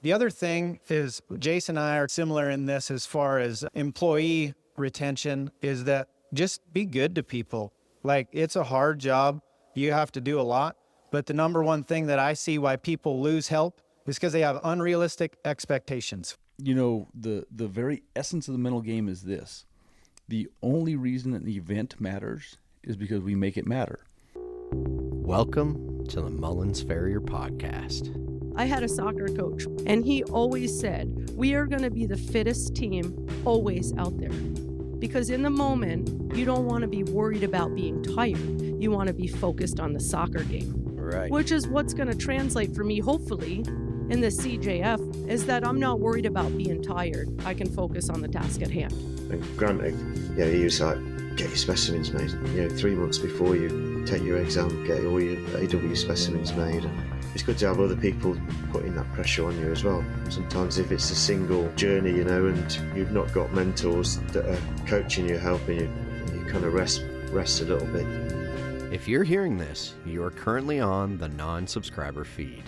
The other thing is Jason and I are similar in this as far as employee retention is that just be good to people. Like, it's a hard job. You have to do a lot. But the number one thing that I see why people lose help is because they have unrealistic expectations. You know, the very essence of the mental game is this. The only reason an event matters is because we make it matter. Welcome to the Multi-Farrier podcast. I had a soccer coach, and he always said, we are going to be the fittest team always out there. Because in the moment, you don't want to be worried about being tired. You want to be focused on the soccer game. Right. Which is what's going to translate for me, hopefully, in the CJF, is that I'm not worried about being tired. I can focus on the task at hand. And granted, he was like, get your specimens made. 3 months before you take your exam, get all your AW specimens made. It's good to have other people putting that pressure on you as well. Sometimes if it's a single journey, and you've not got mentors that are coaching you, helping you, you kind of rest a little bit. If you're hearing this, you are currently on the non-subscriber feed.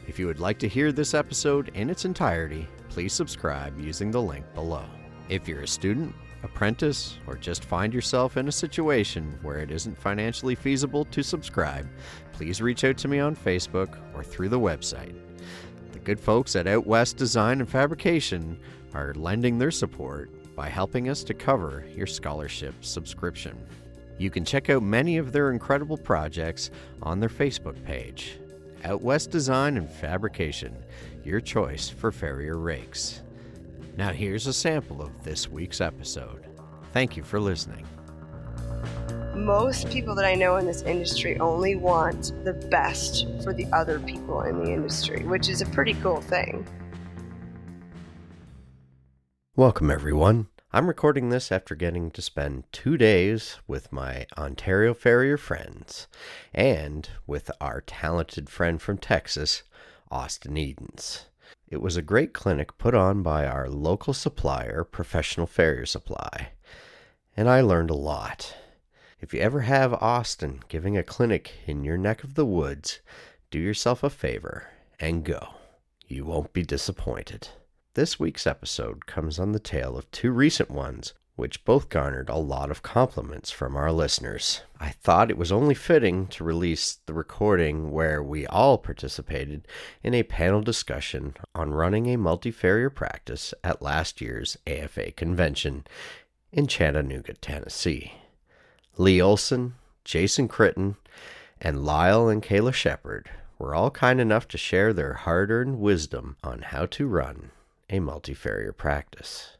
If you would like to hear this episode in its entirety, please subscribe using the link below. If you're a student, apprentice, or just find yourself in a situation where it isn't financially feasible to subscribe, please reach out to me on Facebook or through the website. The good folks at Out West Design and Fabrication are lending their support by helping us to cover your scholarship subscription. You can check out many of their incredible projects on their Facebook page. Out West Design and Fabrication, your choice for farrier rakes. Now here's a sample of this week's episode. Thank you for listening. Most people that I know in this industry only want the best for the other people in the industry, which is a pretty cool thing. Welcome everyone. I'm recording this after getting to spend 2 days with my Ontario Farrier friends and with our talented friend from Texas, Austin Edens. It was a great clinic put on by our local supplier, Professional Farrier Supply, and I learned a lot. If you ever have Austin giving a clinic in your neck of the woods, do yourself a favor and go. You won't be disappointed. This week's episode comes on the tail of 2 recent ones, which both garnered a lot of compliments from our listeners. I thought it was only fitting to release the recording where we all participated in a panel discussion on running a multi-farrier practice at last year's AFA Convention in Chattanooga, Tennessee. Lee Olsen, Jason Critton, and Lyle and Kayla Shepard were all kind enough to share their hard-earned wisdom on how to run a multi-farrier practice,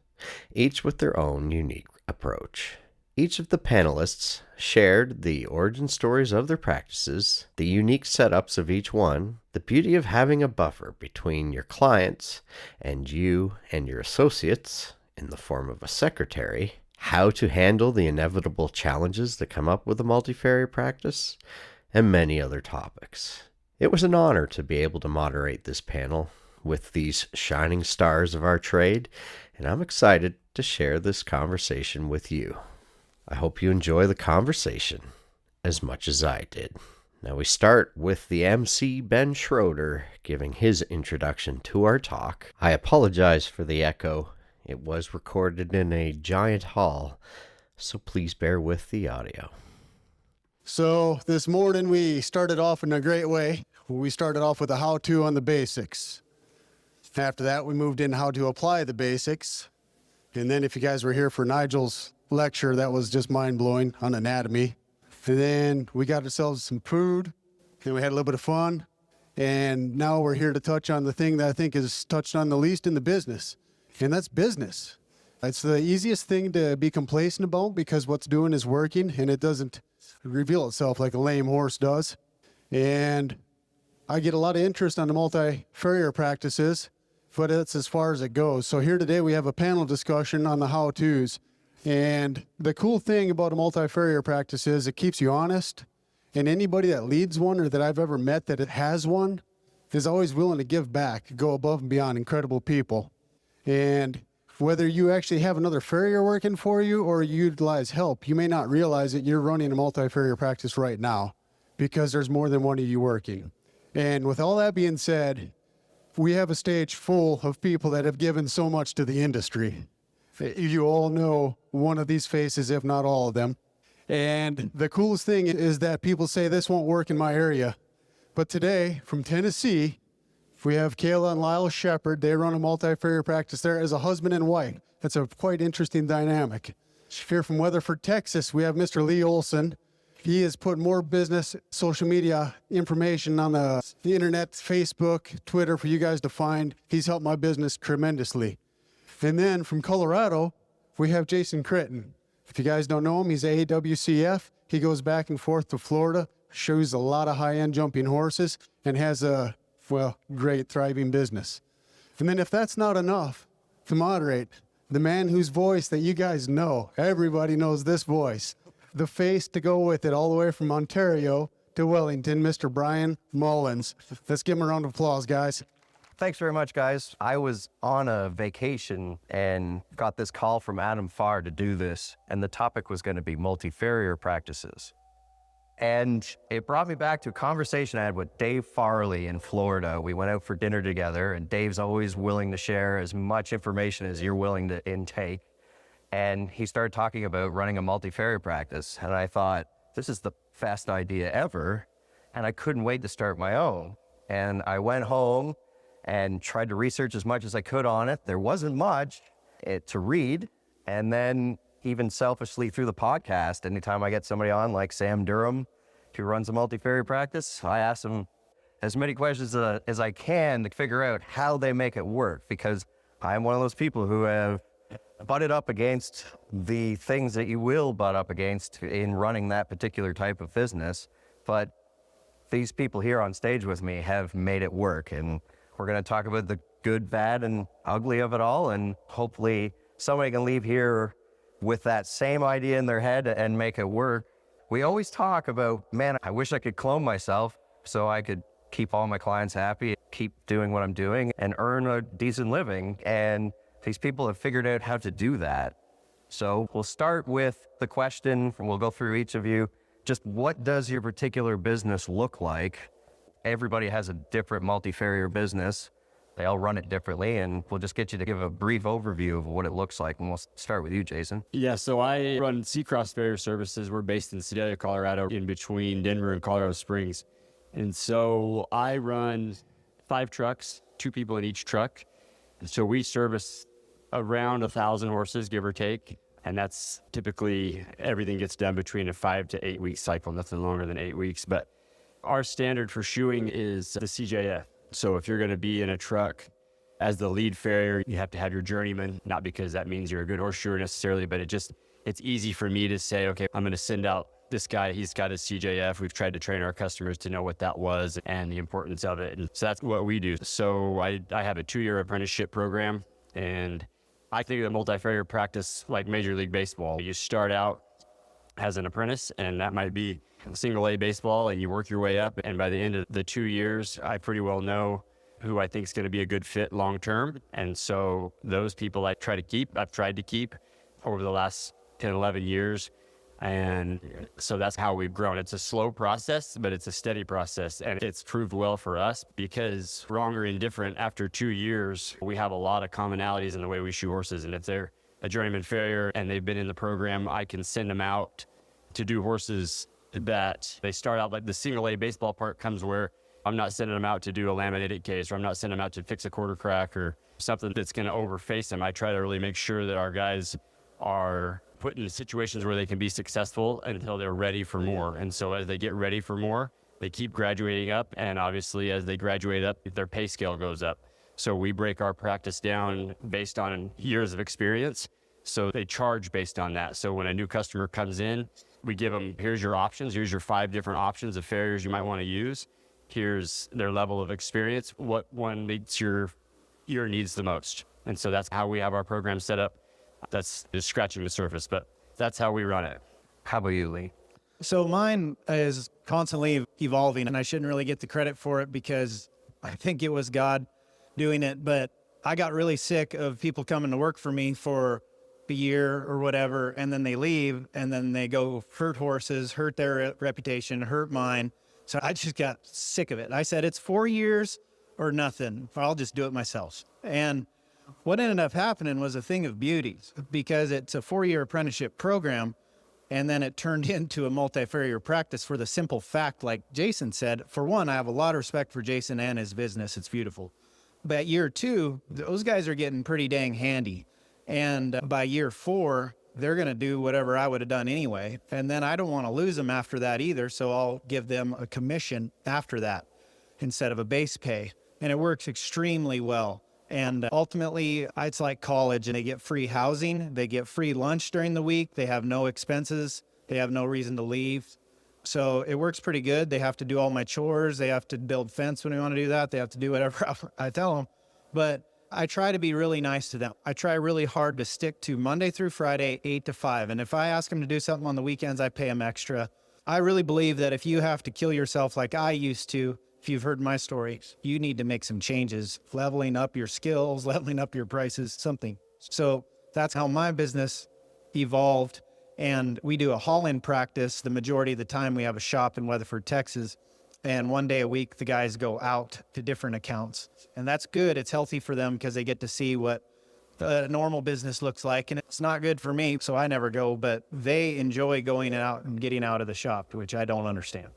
each with their own unique approach. Each of the panelists shared the origin stories of their practices, the unique setups of each one, the beauty of having a buffer between your clients and you and your associates in the form of a secretary, how to handle the inevitable challenges that come up with a multi-farrier practice, and many other topics. It was an honor to be able to moderate this panel with these shining stars of our trade, and I'm excited to share this conversation with you. I hope you enjoy the conversation as much as I did. Now we start with the MC Ben Schroeder giving his introduction to our talk. I apologize for the echo. It was recorded in a giant hall, so please bear with the audio. So this morning we started off in a great way. We started off with a how-to on the basics. After that, we moved into how to apply the basics. And then if you guys were here for Nigel's lecture, that was just mind-blowing on anatomy. And then we got ourselves some food, and we had a little bit of fun. And now we're here to touch on the thing that I think is touched on the least in the business, and that's business. It's the easiest thing to be complacent about because what's doing is working, and it doesn't reveal itself like a lame horse does. And I get a lot of interest on the multi-farrier practices, but that's as far as it goes. So here today we have a panel discussion on the how-tos. And the cool thing about a multi-farrier practice is it keeps you honest. And anybody that leads one or that I've ever met that it has one is always willing to give back, go above and beyond, incredible people. And whether you actually have another farrier working for you or you utilize help, you may not realize that you're running a multi-farrier practice right now because there's more than one of you working. And with all that being said, we have a stage full of people that have given so much to the industry. You all know one of these faces, if not all of them. And the coolest thing is that people say this won't work in my area. But today, from Tennessee, we have Kayla and Lyle Shepard. They run a multi-farrier practice there as a husband and wife. That's a quite interesting dynamic. Here from Weatherford, Texas, we have Mr. Lee Olsen. He has put more business, social media information on the internet, Facebook, Twitter for you guys to find. He's helped my business tremendously. And then from Colorado, we have Jason Critton. If you guys don't know him, he's AWCF. He goes back and forth to Florida, shows a lot of high-end jumping horses, and has a, great thriving business. And then if that's not enough to moderate, the man whose voice that you guys know, everybody knows this voice, the face to go with it all the way from Ontario to Wellington, Mr. Brian Mullins. Let's give him a round of applause, guys. Thanks very much, guys. I was on a vacation and got this call from Adam Farr to do this, and the topic was going to be multi-farrier practices. And it brought me back to a conversation I had with Dave Farley in Florida. We went out for dinner together, and Dave's always willing to share as much information as you're willing to intake. And he started talking about running a multi-farrier practice, and I thought, this is the best idea ever, and I couldn't wait to start my own. And I went home and tried to research as much as I could on it. There wasn't much to read. And then even selfishly through the podcast, anytime I get somebody on like Sam Durham, who runs a multi-farrier practice, I ask them as many questions as I can to figure out how they make it work, because I'm one of those people who have butted up against the things that you will butt up against in running that particular type of business. But these people here on stage with me have made it work, and we're going to talk about the good, bad, and ugly of it all, and hopefully somebody can leave here with that same idea in their head and make it work. We always talk about, man, I wish I could clone myself so I could keep all my clients happy, keep doing what I'm doing, and earn a decent living. And these people have figured out how to do that. So we'll start with the question, and we'll go through each of you. Just what does your particular business look like? Everybody has a different multi-farrier business. They all run it differently, and we'll just get you to give a brief overview of what it looks like. And we'll start with you, Jason. Yeah, so I run Seacross Farrier Services. We're based in Sedalia, Colorado, in between Denver and Colorado Springs. And so I run 5 trucks, 2 people in each truck. And so we service around 1,000 horses, give or take. And that's typically everything gets done between a 5 to 8 week cycle, nothing longer than 8 weeks. But our standard for shoeing is the CJF. So if you're going to be in a truck as the lead farrier, you have to have your journeyman, not because that means you're a good horse shoer necessarily, but it's easy for me to say, okay, I'm going to send out this guy, he's got his CJF. We've tried to train our customers to know what that was and the importance of it. And so that's what we do. So I have a 2-year apprenticeship program, and I think of the multi-farrier practice like Major League Baseball. You start out as an apprentice, and that might be single A baseball, and you work your way up. And by the end of the 2 years, I pretty well know who I think is going to be a good fit long term. And so those people I've tried to keep over the last 10, 11 years. And so that's how we've grown. It's a slow process, but it's a steady process. And it's proved well for us because, wrong or indifferent, after 2 years, we have a lot of commonalities in the way we shoe horses. And if they're a journeyman farrier and they've been in the program, I can send them out to do horses that they start out like the single A baseball part comes where I'm not sending them out to do a laminated case, or I'm not sending them out to fix a quarter crack or something that's going to overface them. I try to really make sure that our guys are put in situations where they can be successful until they're ready for more. And so as they get ready for more, they keep graduating up. And obviously as they graduate up, their pay scale goes up. So we break our practice down based on years of experience. So they charge based on that. So when a new customer comes in, we give them, here's your options. Here's your 5 different options of farriers you might want to use. Here's their level of experience. What one meets your needs the most. And so that's how we have our program set up. That's just scratching the surface, but that's how we run it. How about you, Lee? So mine is constantly evolving, and I shouldn't really get the credit for it because I think it was God doing it. But I got really sick of people coming to work for me for a year or whatever, and then they leave, and then they go hurt horses, hurt their reputation, hurt mine. So I just got sick of it. I said, it's 4 years or nothing. I'll just do it myself. And what ended up happening was a thing of beauties, because it's a 4-year apprenticeship program, and then it turned into a multi-farrier practice for the simple fact, like Jason said. For one, I have a lot of respect for Jason and his business. It's beautiful. But year 2, those guys are getting pretty dang handy. And by year 4, they're going to do whatever I would have done anyway. And then I don't want to lose them after that either, so I'll give them a commission after that instead of a base pay. And it works extremely well. And ultimately, it's like college, and they get free housing. They get free lunch during the week. They have no expenses. They have no reason to leave. So it works pretty good. They have to do all my chores. They have to build fence when we want to do that. They have to do whatever I tell them. But I try to be really nice to them. I try really hard to stick to Monday through Friday, 8 to 5. And if I ask them to do something on the weekends, I pay them extra. I really believe that if you have to kill yourself like I used to, if you've heard my story, you need to make some changes, leveling up your skills, leveling up your prices, something. So that's how my business evolved. And we do a haul-in practice. The majority of the time we have a shop in Weatherford, Texas. And one day a week, the guys go out to different accounts. And that's good. It's healthy for them because they get to see what a normal business looks like. And it's not good for me, so I never go. But they enjoy going out and getting out of the shop, which I don't understand.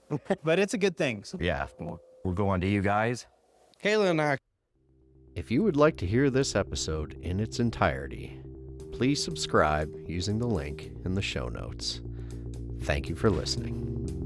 But it's a good thing. Yeah, we'll go on to you guys. Kayla and I. If you would like to hear this episode in its entirety, please subscribe using the link in the show notes. Thank you for listening.